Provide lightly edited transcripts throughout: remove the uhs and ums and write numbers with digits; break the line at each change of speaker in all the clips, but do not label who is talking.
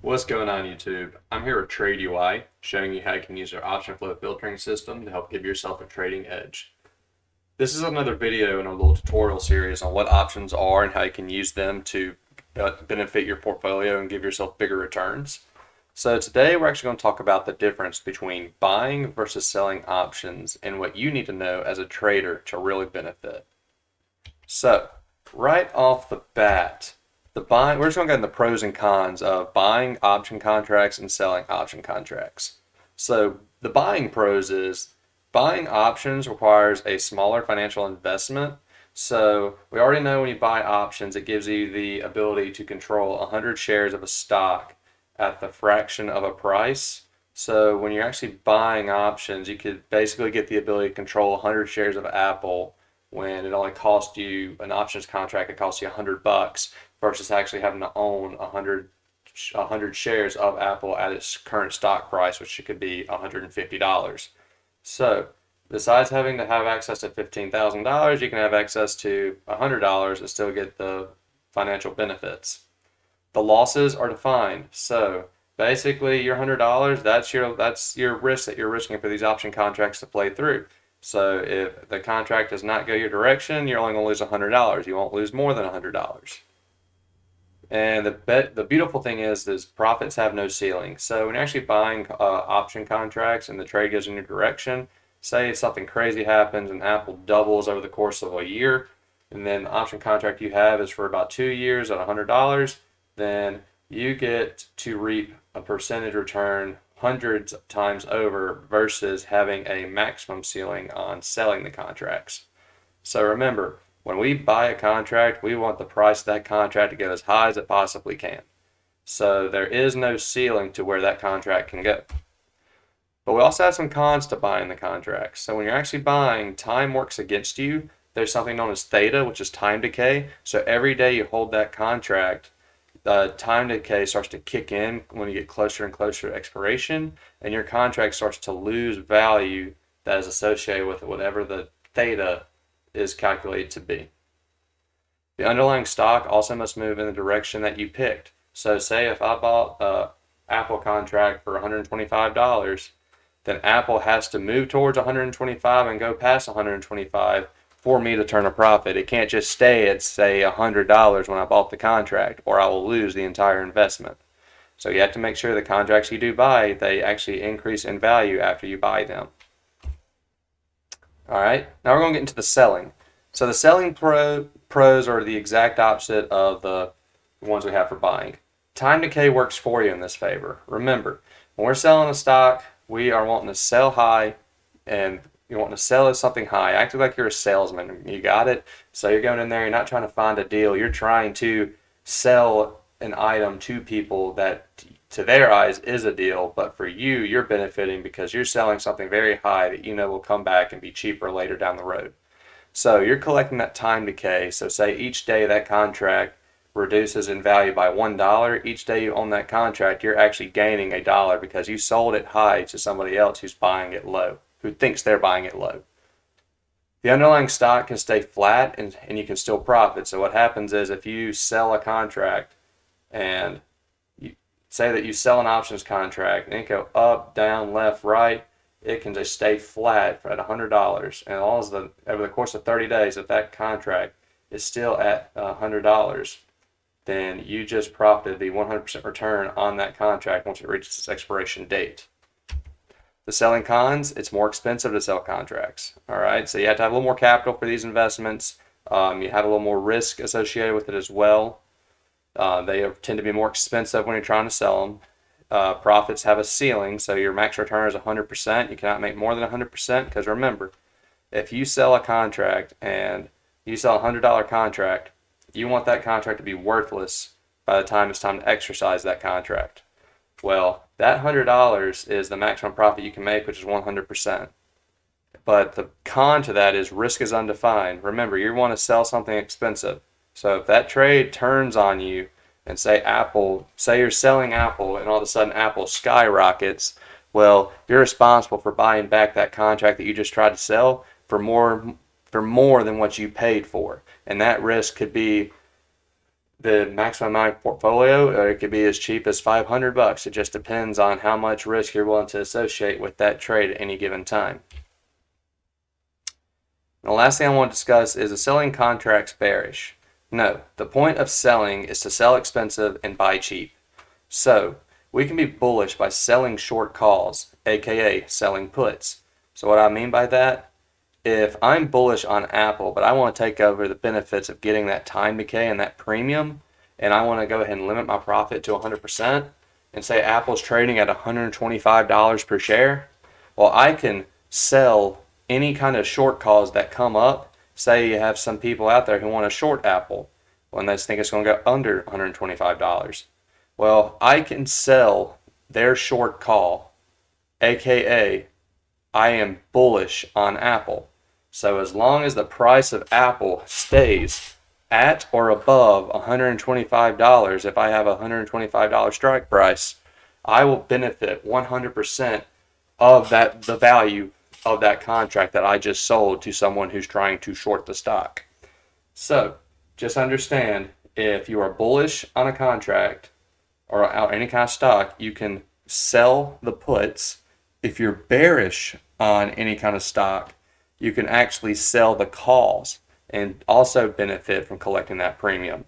What's going on YouTube? I'm here with TradeUI, showing you how you can use our option flow filtering system to help give yourself a trading edge. This is another video in a little tutorial series on what options are and how you can use them to benefit your portfolio and give yourself bigger returns. So today we're actually going to talk about the difference between buying versus selling options and what you need to know as a trader to really benefit. So right off the bat, we're just going to go into the pros and cons of buying option contracts and selling option contracts. So the buying pros is buying options requires a smaller financial investment. So we already know when you buy options, it gives you the ability to control 100 shares of a stock at the fraction of a price. So when you're actually buying options, you could basically get the ability to control 100 shares of Apple when it only cost you an options contract, it costs you $100 versus actually having to own 100 shares of Apple at its current stock price, which could be $150. So besides having to have access to $15,000, you can have access to $100 and still get the financial benefits. The losses are defined. So basically your $100, that's your risk that you're risking for these option contracts to play through. So if the contract does not go your direction, you're only going to lose $100. You won't lose more than $100. And the beautiful thing is profits have no ceiling. So when you're actually buying option contracts and the trade goes in your direction, say something crazy happens and Apple doubles over the course of a year, and then the option contract you have is for about 2 years at $100, then you get to reap a percentage return hundreds of times over versus having a maximum ceiling on selling the contracts. So remember, when we buy a contract, we want the price of that contract to go as high as it possibly can. So there is no ceiling to where that contract can go. But we also have some cons to buying the contracts. So when you're actually buying, time works against you. There's something known as theta, which is time decay. So every day you hold that contract, time decay starts to kick in when you get closer and closer to expiration, and your contract starts to lose value that is associated with whatever the theta is calculated to be. The underlying stock also must move in the direction that you picked. So say if I bought an Apple contract for $125, then Apple has to move towards 125 and go past 125 for me to turn a profit. It can't just stay at, say, $100 when I bought the contract, or I will lose the entire investment. So you have to make sure the contracts you do buy, they actually increase in value after you buy them. All right, now we're going to get into the selling. So the selling pros are the exact opposite of the ones we have for buying. Time decay works for you in this favor. Remember, when we're selling a stock, we are wanting to sell high, and you want to sell something high. Act like you're a salesman. You got it? So you're going in there, you're not trying to find a deal. You're trying to sell an item to people that to their eyes is a deal, but for you, you're benefiting because you're selling something very high that you know will come back and be cheaper later down the road. So you're collecting that time decay. So say each day that contract reduces in value by $1, each day you own that contract, you're actually gaining $1 because you sold it high to somebody else who's buying it low, who thinks they're buying it low. The underlying stock can stay flat and you can still profit. So what happens is if you sell a contract and you say that you sell an options contract and it go up, down, left, right, it can just stay flat at $100. And over the course of 30 days, if that contract is still at $100, then you just profited the 100% return on that contract once it reaches its expiration date. The selling cons, it's more expensive to sell contracts. All right, so you have to have a little more capital for these investments. You have a little more risk associated with it as well. They tend to be more expensive when you're trying to sell them. Profits have a ceiling, so your max return is 100%. You cannot make more than 100% because remember, if you sell a contract and you sell a $100 contract, you want that contract to be worthless by the time it's time to exercise that contract. Well, that $100 is the maximum profit you can make, which is 100%. But the con to that is risk is undefined. Remember, you want to sell something expensive. So if that trade turns on you and say you're selling Apple and all of a sudden Apple skyrockets, well, you're responsible for buying back that contract that you just tried to sell for more than what you paid for. And that risk could be the maximum amount of portfolio, or it could be as cheap as $500. It just depends on how much risk you're willing to associate with that trade at any given time. And the last thing I want to discuss is, a selling contracts bearish? No, the point of selling is to sell expensive and buy cheap. So we can be bullish by selling short calls, aka selling puts. So what I mean by that, if I'm bullish on Apple, but I want to take over the benefits of getting that time decay and that premium, and I want to go ahead and limit my profit to 100%, and say Apple's trading at $125 per share, well, I can sell any kind of short calls that come up. Say you have some people out there who want to short Apple when they think it's going to go under $125. Well, I can sell their short call, aka I am bullish on Apple. So as long as the price of Apple stays at or above $125, if I have a $125 strike price, I will benefit 100% of the value of that contract that I just sold to someone who's trying to short the stock. So just understand, if you are bullish on a contract or any kind of stock, you can sell the puts. If you're bearish on any kind of stock, you can actually sell the calls and also benefit from collecting that premium.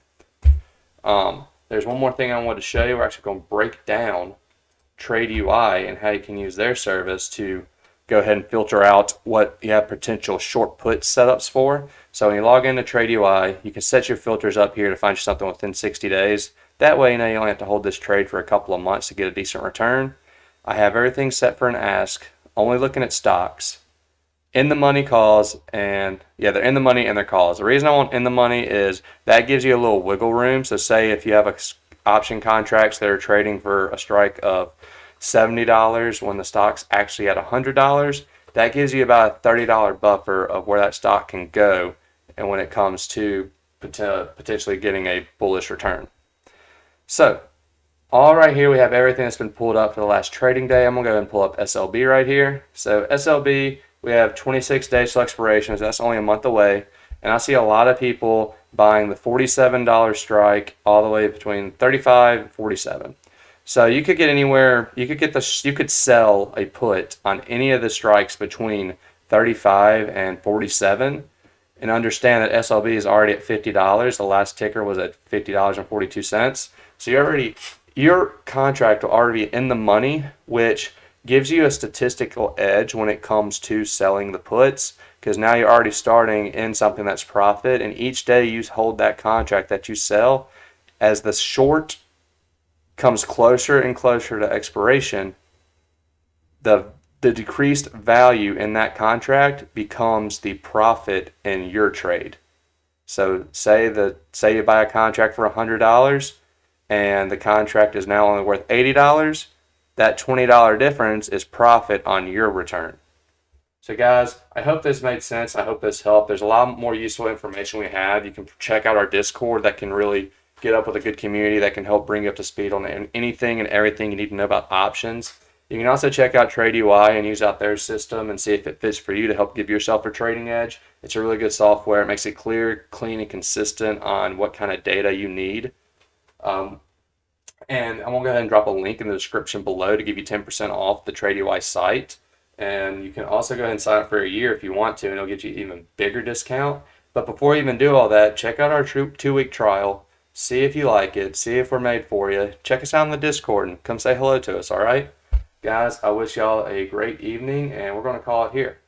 There's one more thing I wanted to show you. We're actually going to break down TradeUI and how you can use their service to go ahead and filter out what you have potential short put setups for. So when you log into TradeUI, you can set your filters up here to find you something within 60 days. That way, you only have to hold this trade for a couple of months to get a decent return. I have everything set for an ask, only looking at stocks, in the money calls, and yeah, they're in the money and their calls. The reason I want in the money is that gives you a little wiggle room. So say if you have option contracts that are trading for a strike of $70 when the stock's actually at $100, that gives you about a $30 buffer of where that stock can go, and when it comes to potentially getting a bullish return. So all right, here we have everything that's been pulled up for the last trading day. I'm going to go ahead and pull up SLB right here. So SLB, we have 26 days till expiration, so that's only a month away. And I see a lot of people buying the $47 strike all the way between 35 and 47. So you could get anywhere, you could sell a put on any of the strikes between 35 and 47, and understand that SLB is already at $50. The last ticker was at $50.42. So your contract will already be in the money, which gives you a statistical edge when it comes to selling the puts, because now you're already starting in something that's profit, and each day you hold that contract that you sell, as the short comes closer and closer to expiration, the decreased value in that contract becomes the profit in your trade. So say you buy a contract for $100 and the contract is now only worth $80, that $20 difference is profit on your return. So guys, I hope this made sense. I hope this helped. There's a lot more useful information we have. You can check out our Discord that can really get up with a good community that can help bring you up to speed on anything and everything you need to know about options. You can also check out TradeUI and use out their system and see if it fits for you to help give yourself a trading edge. It's a really good software. It makes it clear, clean, and consistent on what kind of data you need. And I'm going to go ahead and drop a link in the description below to give you 10% off the TradeUI site. And you can also go ahead and sign up for a year if you want to, and it'll get you an even bigger discount. But before you even do all that, check out our 2-week trial. See if you like it. See if we're made for you. Check us out on the Discord and come say hello to us, all right? Guys, I wish y'all a great evening, and we're going to call it here.